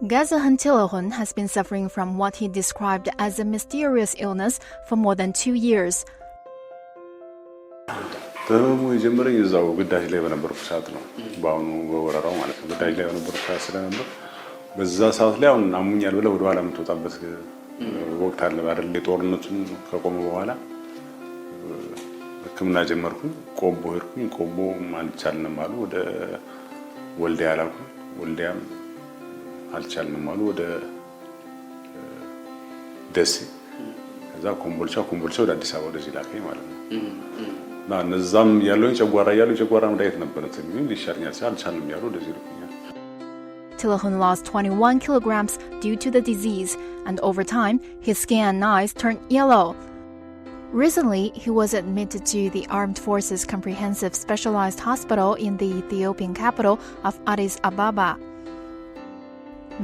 Gazahan Tilahun has been suffering from what he described as a mysterious illness for more than 2 years. በህመሙ የጀመረኝ እዛው ግዳጅ ላይ በነበርኩ ሰዓት ነው። በአሁኑ በወረራው ማለት ነው። ግዳጅ ላይ በነበርኩ ሰዓት ስለነበር በዛ ሰዓት ላይ አሁን አሙኛል ብለህ ወደ ኋላ የምትወጣበት ወቅት አለ አይደል? ጦርነቱን ከቆመ በኋላ ሕክምና ጀመርኩኝ። ቆቦ ሄድኩኝ። ቆቦ አልቻልንም አሉ። ወደ ወልዲያ ላኩኝ። ወልዲያም አልቻልንም አሉ። ወደ ደሴ፣ ከዛ ኮምቦልቻ ወደ አዲስ አበባ ወደዚህ ላከኝ ማለት ነው። እና እነዛም ያለውን ጨጓራ መድኃኒት ነበረ ግን ሊሻለኝ አልቻልንም ያሉ ወደዚህ ልኩኛል። Tilahun lost 21 kilograms due to the disease, and over time, his skin and eyes turned yellow. Recently, he was admitted to the Armed Forces Comprehensive Specialized Hospital in the Ethiopian capital of Addis Ababa.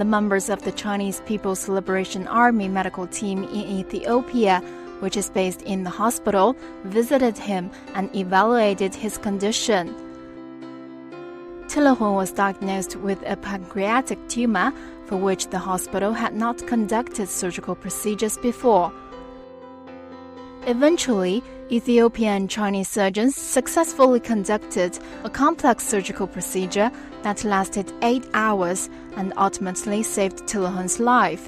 The members of the Chinese People's Liberation Army medical team in Ethiopia, which is based in the hospital, visited him and evaluated his condition. Tilahun was diagnosed with a pancreatic tumor for which the hospital had not conducted surgical procedures before. Eventually, Ethiopian and Chinese surgeons successfully conducted a complex surgical procedure that lasted 8 hours and ultimately saved Tilahun's life.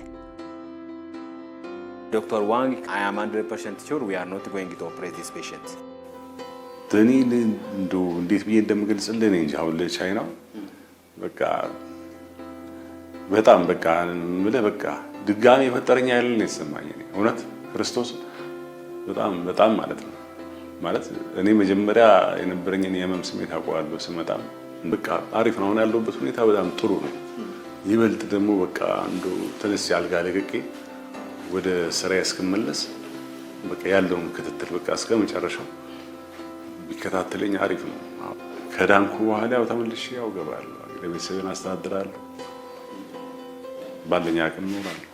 Dr. Wang, I am 100% sure we are not going to operate this patient. እኔ እንዴት ብዬ እንደምገልጽልህ እኔ እንጃ። አሁን ለቻይና በቃ በጣም በቃ ምለ በቃ ድጋሜ የፈጠረኝ ያለ ነው የተሰማኝ። እውነት ክርስቶስ በጣም ማለት ነው። ማለት እኔ መጀመሪያ የነበረኝን የህመም ስሜት አውቀዋለሁ። ስመጣ በቃ አሪፍ ነው ያለሁበት ሁኔታ በጣም ጥሩ ነው። ይበልጥ ደግሞ በቃ አንዱ ተነስ ያልጋ ለቅቄ ወደ ስራዬ እስክመለስ በቃ ያለውን ክትትል በቃ እስከ መጨረሻው ቢከታተለኝ አሪፍ ነው። ከዳንኩ በኋላ ያው ተመልሼ ያው ገባለሁ። ለቤተሰቤን አስተዳድራለሁ። ባለኝ አቅም እኖራለሁ።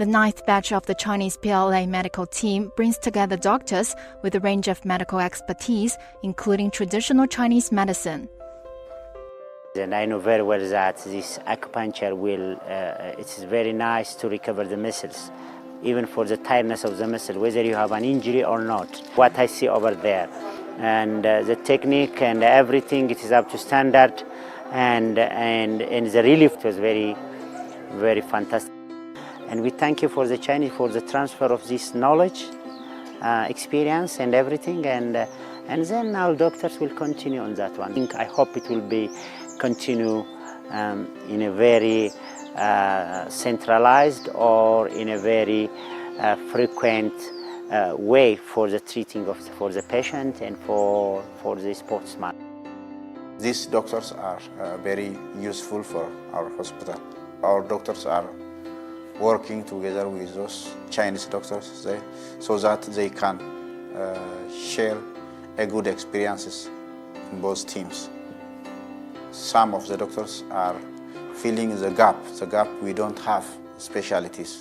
The 9th batch of the Chinese PLA medical team brings together doctors with a range of medical expertise, including traditional Chinese medicine. And I know very well that this acupuncture it is very nice to recover the muscles, even for the tiredness of the muscle, whether you have an injury or not. What I see over there, and the technique and everything, it is up to standard, and the relief was very, very fantastic. And we thank you for the Chinese for the transfer of this knowledge, experience, and everything. And then our doctors will continue on that one. I hope it will be continue in a very centralized or in a very frequent way for the treating for the patient and for the sportsman. These doctors are very useful for our hospital. Our doctors are working together with those Chinese doctors so that they can share a good experiences in both teams. Some of the doctors are filling the gap we don't have specialties.